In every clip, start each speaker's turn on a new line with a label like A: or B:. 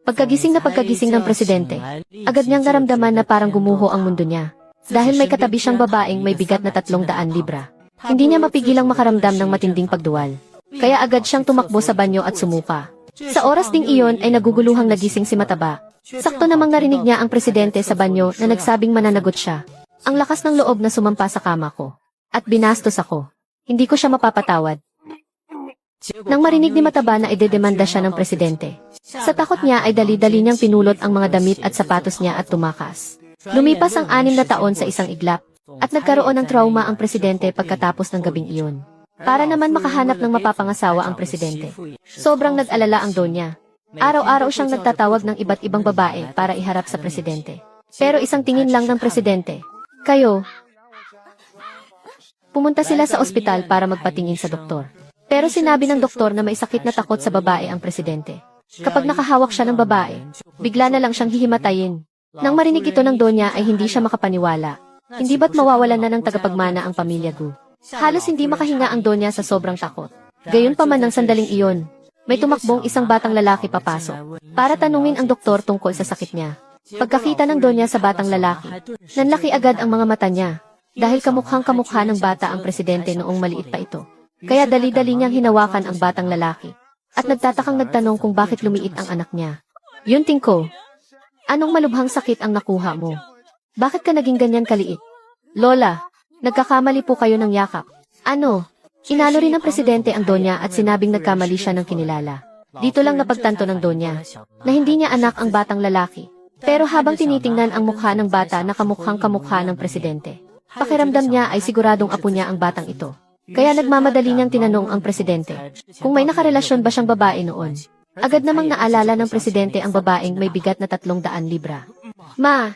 A: Pagkagising ng presidente, agad niyang naramdaman na parang gumuho ang mundo niya. Dahil may katabi siyang babaeng may bigat na 300 libra. Hindi niya mapigilang makaramdam ng matinding pagduwal. Kaya agad siyang tumakbo sa banyo at sumuka. Sa oras ding iyon ay naguguluhang nagising si Mataba. Sakto namang narinig niya ang presidente sa banyo na nagsabing mananagot siya. Ang lakas ng loob na sumampa sa kama ko. At binastos ako. Hindi ko siya mapapatawad. Nang marinig ni Mataba na idedemanda siya ng presidente. Sa takot niya ay dali-dali niyang pinulot ang mga damit at sapatos niya at tumakas. Lumipas ang 6 na taon sa isang iglap. At nagkaroon ng trauma ang presidente pagkatapos ng gabing iyon. Para naman makahanap ng mapapangasawa ang presidente. Sobrang nag-alala ang Donya. Araw-araw siyang nagtatawag ng iba't ibang babae para iharap sa presidente. Pero isang tingin lang ng presidente. Kayo. Pumunta sila sa ospital para magpatingin sa doktor. Pero sinabi ng doktor na may sakit na takot sa babae ang presidente. Kapag nakahawak siya ng babae, bigla na lang siyang hihimatayin. Nang marinig ito ng Donya ay hindi siya makapaniwala. Hindi ba't mawawalan na ng tagapagmana ang pamilya Gu? Halos hindi makahinga ang Donya sa sobrang takot. Gayunpaman ng sandaling iyon, may tumakbong isang batang lalaki papasok para tanungin ang doktor tungkol sa sakit niya. Pagkakita ng Donya sa batang lalaki, nanlaki agad ang mga mata niya dahil kamukhang-kamukha ng bata ang presidente noong maliit pa ito. Kaya dali-dali niyang hinawakan ang batang lalaki at nagtatakang nagtanong kung bakit lumiit ang anak niya. Yunting ko, anong malubhang sakit ang nakuha mo? Bakit ka naging ganyan kaliit? Lola, nagkakamali po kayo ng yakap. Ano? Inalo rin ng presidente ang Donya at sinabing nagkamali siya ng kinilala. Dito lang napagtanto ng Donya na hindi niya anak ang batang lalaki. Pero habang tinitingnan ang mukha ng bata na kamukhang-kamukha ng presidente, pakiramdam niya ay siguradong apo niya ang batang ito. Kaya nagmamadali niyang tinanong ang presidente kung may nakarelasyon ba siyang babae noon. Agad namang naalala ng presidente ang babaeng may bigat na 300 libra. Ma,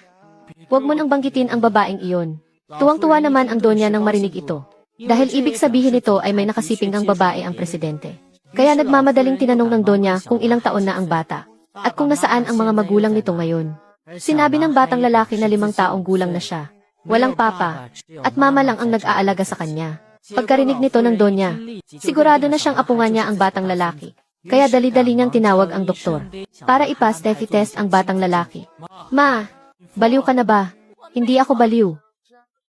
A: huwag mo nang banggitin ang babaeng iyon. Tuwang-tuwa naman ang Donya nang marinig ito. Dahil ibig sabihin nito ay may nakasiping ang babae ang presidente. Kaya nagmamadaling tinanong ng Donya kung ilang taon na ang bata at kung nasaan ang mga magulang nito ngayon. Sinabi ng batang lalaki na 5 taong gulang na siya. Walang papa at mama lang ang nag-aalaga sa kanya. Pagkarinig nito ng Donya, sigurado na siyang apungan niya ang batang lalaki. Kaya dali-dali niyang tinawag ang doktor para ipa-Steffi test ang batang lalaki. Ma, baliw ka na ba? Hindi ako baliw.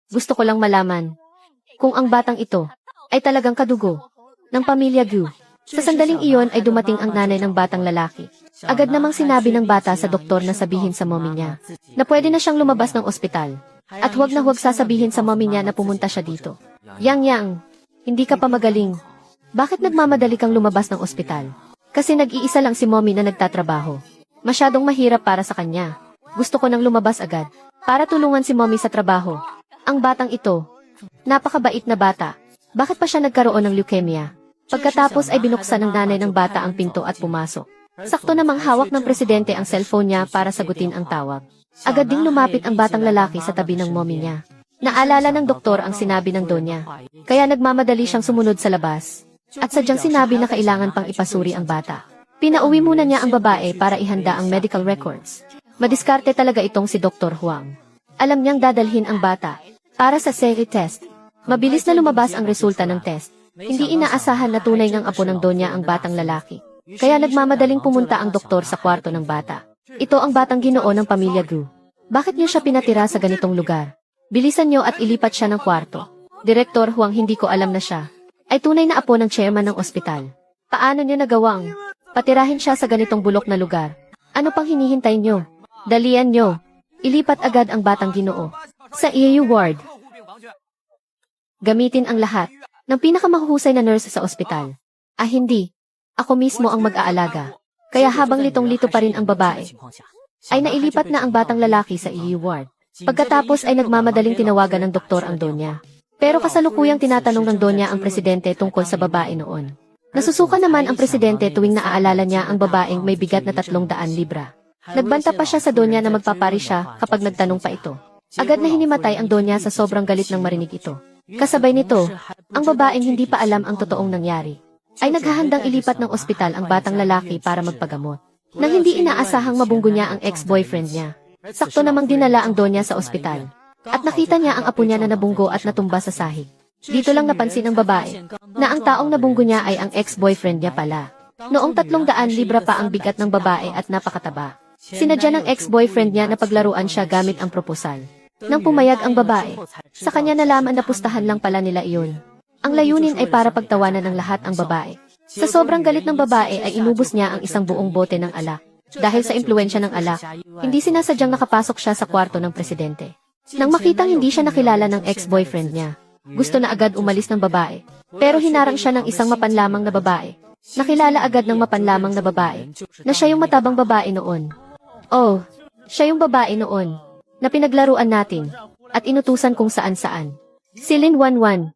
A: Gusto ko lang malaman kung ang batang ito ay talagang kadugo ng pamilya Gu. Sa sandaling iyon ay dumating ang nanay ng batang lalaki. Agad namang sinabi ng bata sa doktor na sabihin sa mommy niya na pwede na siyang lumabas ng ospital. At huwag na huwag sasabihin sa mommy niya na pumunta siya dito. Yang, hindi ka pa magaling. Bakit nagmamadali kang lumabas ng ospital? Kasi nag-iisa lang si mommy na nagtatrabaho. Masyadong mahirap para sa kanya. Gusto ko nang lumabas agad para tulungan si mommy sa trabaho. Ang batang ito, napakabait na bata. Bakit pa siya nagkaroon ng leukemia? Pagkatapos ay binuksan ng nanay ng bata ang pinto at pumasok. Sakto namang hawak ng presidente ang cellphone niya para sagutin ang tawag. Agad ding lumapit ang batang lalaki sa tabi ng mommy niya. Naalala ng doktor ang sinabi ng Donya. Kaya nagmamadali siyang sumunod sa labas. At sadyang sinabi na kailangan pang ipasuri ang bata. Pinauwi muna niya ang babae para ihanda ang medical records. Madiskarte talaga itong si Dr. Huang. Alam niyang dadalhin ang bata para sa Steffi test. Mabilis na lumabas ang resulta ng test. Hindi inaasahan na tunay ng apo ng Donya ang batang lalaki. Kaya nagmamadaling pumunta ang doktor sa kwarto ng bata. Ito ang batang ginoo ng pamilya Gu. Bakit niyo siya pinatira sa ganitong lugar? Bilisan niyo at ilipat siya ng kwarto. Direktor Huang, hindi ko alam na siya ay tunay na apo ng chairman ng ospital. Paano niyo nagawang patirahin siya sa ganitong bulok na lugar? Ano pang hinihintay niyo? Dalian niyo. Ilipat agad ang batang ginoo sa EAU ward. Gamitin ang lahat ng pinakamahusay na nurse sa ospital. Hindi. Ako mismo ang mag-aalaga. Kaya habang litong-lito pa rin ang babae, ay nailipat na ang batang lalaki sa EAU ward. Pagkatapos ay nagmamadaling tinawagan ng doktor ang Donya. Pero kasalukuyang tinatanong ng Donya ang presidente tungkol sa babae noon. Nasusuka naman ang presidente tuwing naaalala niya ang babaeng may bigat na 300 libra. Nagbanta pa siya sa Donya na magpapari siya kapag nagtanong pa ito. Agad na hinimatay ang Donya sa sobrang galit ng marinig ito. Kasabay nito, ang babaeng hindi pa alam ang totoong nangyari ay naghahandang ilipat ng ospital ang batang lalaki para magpagamot. Nang hindi inaasahang mabunggo niya ang ex-boyfriend niya. Sakto namang dinala ang Donya sa ospital. At nakita niya ang apo niya na nabunggo at natumba sa sahig. Dito lang napansin ng babae na ang taong nabunggo niya ay ang ex-boyfriend niya pala. Noong 300 libra pa ang bigat ng babae at napakataba. Sinadya ng ex-boyfriend niya na paglaruan siya gamit ang proposal. Nang pumayag ang babae, sa kanya nalaman na pustahan lang pala nila iyon. Ang layunin ay para pagtawanan ng lahat ang babae. Sa sobrang galit ng babae ay inubos niya ang isang buong bote ng alak. Dahil sa impluwensya ng alak, hindi sinasadyang nakapasok siya sa kwarto ng presidente. Nang makitang hindi siya nakilala ng ex-boyfriend niya, gusto na agad umalis ng babae. Pero hinarang siya ng isang mapanlamang na babae. Nakilala agad ng mapanlamang na babae na siya yung matabang babae noon. Oh, siya yung babae noon na pinaglaruan natin at inutusan kung saan-saan. Si Lin Wanwan.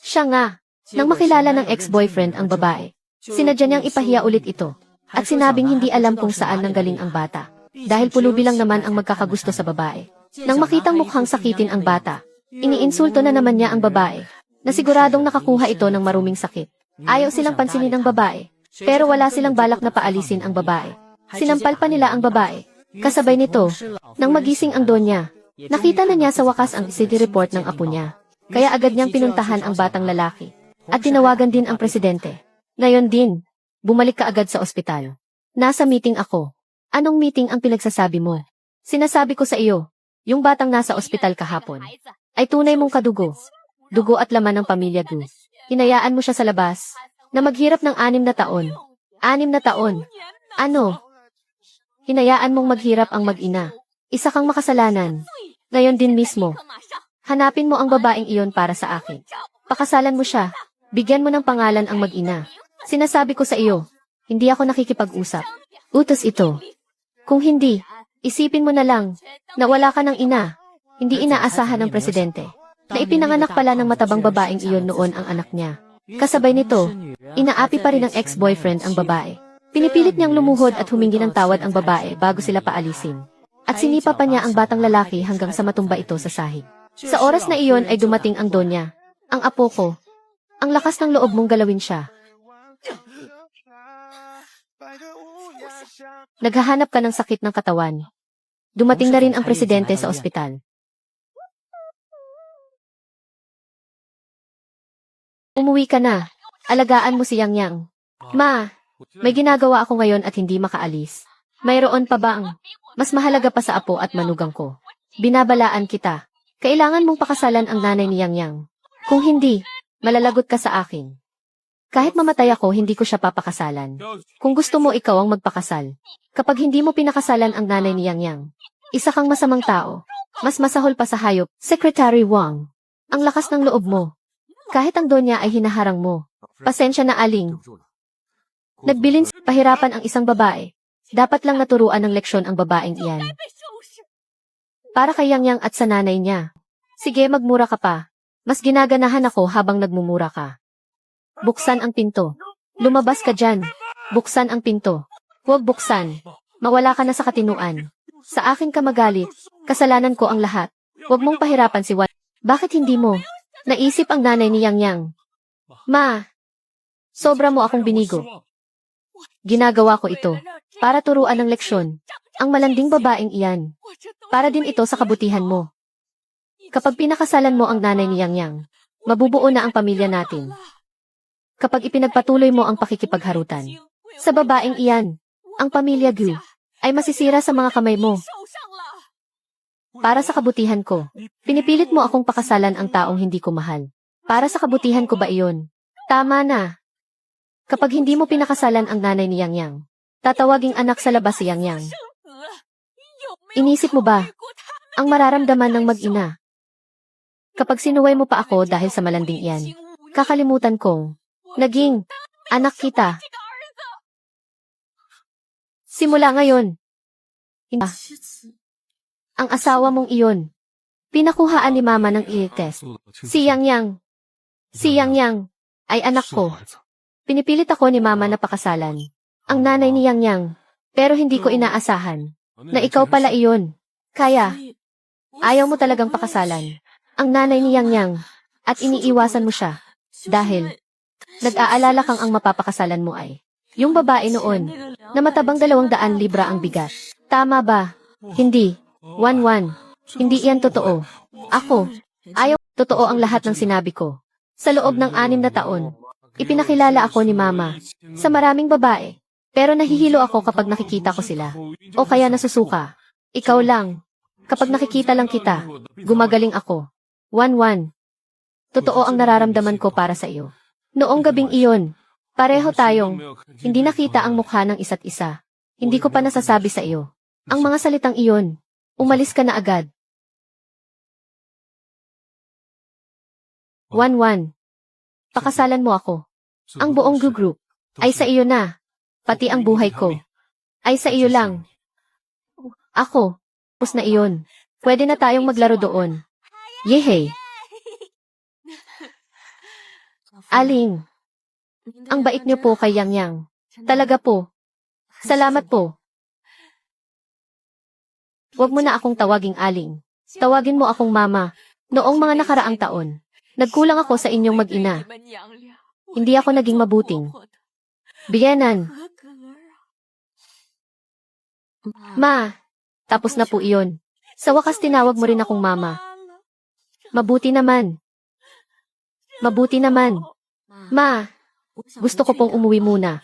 A: Siya nga. Nang makilala ng ex-boyfriend ang babae, sinadya niyang ipahiya ulit ito at sinabing hindi alam kung saan nanggaling ang bata dahil pulubi lang naman ang magkakagusto sa babae. Nang makitang mukhang sakitin ang bata, iniinsulto na naman niya ang babae na siguradong nakakuha ito ng maruming sakit. Ayaw silang pansinin ng babae, pero wala silang balak na paalisin ang babae. Sinampal pa nila ang babae. Kasabay nito, nang magising ang donya, nakita na niya sa wakas ang city report ng apo niya. Kaya agad niyang pinuntahan ang batang lalaki. At tinawagan din ang presidente. Ngayon din, bumalik ka agad sa ospital. Nasa meeting ako. Anong meeting ang pinagsasabi mo? Sinasabi ko sa iyo, yung batang nasa ospital kahapon ay tunay mong kadugo. Dugo at laman ng pamilya Gu. Hinayaan mo siya sa labas na maghirap ng 6 na taon. 6 na taon? Ano? Hinayaan mong maghirap ang mag-ina. Isa kang makasalanan. Ngayon din mismo. Hanapin mo ang babaeng iyon para sa akin. Pakasalan mo siya. Bigyan mo ng pangalan ang mag-ina. Sinasabi ko sa iyo, hindi ako nakikipag-usap. Utos ito. Kung hindi, isipin mo na lang na wala ka ng ina. Hindi inaasahan ng presidente na ipinanganak pala ng matabang babaeng iyon noon ang anak niya. Kasabay nito, inaapi pa rin ng ex-boyfriend ang babae. Pinipilit niyang lumuhod at humingi ng tawad ang babae bago sila paalisin. At sinipa pa niya ang batang lalaki hanggang sa matumba ito sa sahig. Sa oras na iyon ay dumating ang donya. Ang apo ko. Ang lakas ng loob mong galawin siya. Naghahanap ka ng sakit ng katawan. Dumating na rin ang presidente sa ospital. Umuwi ka na. Alagaan mo si Yang Yang. Ma, may ginagawa ako ngayon at hindi makaalis. Mayroon pa bang mas mahalaga pa sa apo at manugang ko? Binabalaan kita. Kailangan mong pakasalan ang nanay ni Yang Yang. Kung hindi, malalagot ka sa akin. Kahit mamatay ako, hindi ko siya papakasalan. Kung gusto mo, ikaw ang magpakasal. Kapag hindi mo pinakasalan ang nanay ni Yang Yang, isa kang masamang tao. Mas masahol pa sa hayop, Secretary Wang. Ang lakas ng loob mo. Kahit ang donya ay hinaharang mo. Pasensya na, Aling. Nagbilin pahirapan ang isang babae. Dapat lang naturuan ng leksyon ang babaeng iyan. Para kay Yang Yang at sa nanay niya. Sige, magmura ka pa. Mas ginaganahan ako habang nagmumura ka. Buksan ang pinto. Lumabas ka dyan. Buksan ang pinto. Huwag buksan. Mawala ka na sa katinuan. Sa akin ka magalit. Kasalanan ko ang lahat. Huwag mong pahirapan si Wan. Bakit hindi mo naisip ang nanay ni Yang Yang? Ma, sobra mo akong binigo. Ginagawa ko ito para turuan ng leksyon ang malanding babaeng iyan. Para din ito sa kabutihan mo. Kapag pinakasalan mo ang nanay ni Yang Yang, mabubuo na ang pamilya natin. Kapag ipinagpatuloy mo ang pakikipagharutan sa babaeng iyan, ang pamilya Gu ay masisira sa mga kamay mo. Para sa kabutihan ko, pinipilit mo akong pakasalan ang taong hindi ko mahal. Para sa kabutihan ko ba iyon? Tama na. Kapag hindi mo pinakasalan ang nanay ni Yang Yang, tatawaging anak sa labas si Yang Yang. Inisip mo ba ang mararamdaman ng mag-ina? Kapag sinuway mo pa ako dahil sa malanding iyan, kakalimutan kong naging anak kita. Simula ngayon, hindi ang asawa mong iyon. Pinakuhaan ni Mama ng i-test. Si Yang Yang. Si Yang Yang ay anak ko. Pinipilit ako ni Mama na pakasalan ang nanay ni Yang Yang. Pero hindi ko inaasahan na ikaw pala iyon. Kaya, ayaw mo talagang pakasalan ang nanay ni Yang Yang at iniiwasan mo siya. Dahil, nag-aalala kang ang mapapakasalan mo ay yung babae noon na matabang 200 libra ang bigat. Tama ba? Hindi. Wan. Hindi iyan totoo. Ako, ayaw. Totoo ang lahat ng sinabi ko. Sa loob ng 6 na taon, Ipinakilala ako ni Mama sa maraming babae. Pero nahihilo ako kapag nakikita ko sila. O kaya nasusuka. Ikaw lang. Kapag nakikita lang kita, gumagaling ako. 1-1. Totoo ang nararamdaman ko para sa iyo. Noong gabing iyon, pareho tayong hindi nakita ang mukha ng isa't isa. Hindi ko pa nasasabi sa iyo. Ang mga salitang iyon, umalis ka na agad. 1-1. Pakasalan mo ako. Ang buong group ay sa iyo na. Pati ang buhay ko ay sa iyo lang. Ako, pus na iyon. Pwede na tayong maglaro doon. Yehey! Aling, ang bait niyo po kay Yang Yang. Talaga po. Salamat po. Huwag mo na akong tawaging Aling. Tawagin mo akong Mama. Noong mga nakaraang taon, nagkulang ako sa inyong mag-ina. Hindi ako naging mabuting biyenan. Ma, tapos na po iyon. Sa wakas tinawag mo rin akong Mama. Mabuti naman. Mabuti naman. Ma, gusto ko pong umuwi muna.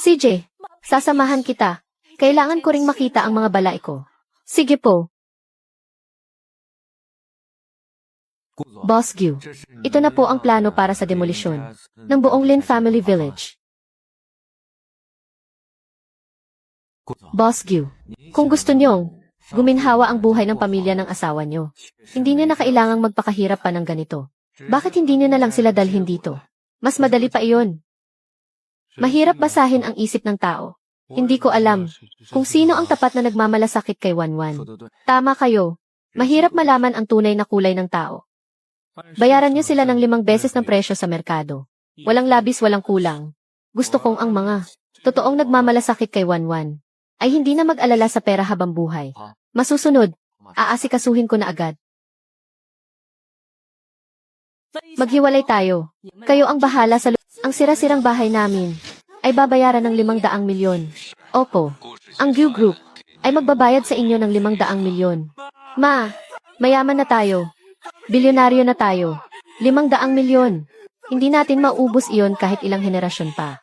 A: CJ, sasamahan kita. Kailangan ko ring makita ang mga balay ko. Sige po. Boss Gyu, ito na po ang plano para sa demolisyon ng buong Lin Family Village. Boss Gyu, kung gusto niyong guminhawa ang buhay ng pamilya ng asawa niyo, hindi niyo na kailangang magpakahirap pa ng ganito. Bakit hindi niyo na lang sila dalhin dito? Mas madali pa iyon. Mahirap basahin ang isip ng tao. Hindi ko alam kung sino ang tapat na nagmamalasakit kay Wanwan. Tama kayo. Mahirap malaman ang tunay na kulay ng tao. Bayaran niyo sila ng 5 beses ng presyo sa merkado. Walang labis, walang kulang. Gusto kong ang mga totoong nagmamalasakit kay Wanwan ay hindi na mag-alala sa pera habang buhay. Masusunod, aasikasuhin ko na agad. Maghiwalay tayo. Kayo ang bahala sa ang sira-sirang bahay namin ay babayaran ng 500 milyon. Opo, ang Gyu Group ay magbabayad sa inyo ng 500 milyon. Ma, mayaman na tayo. Bilyonaryo na tayo. 500 milyon. Hindi natin maubos iyon kahit ilang henerasyon pa.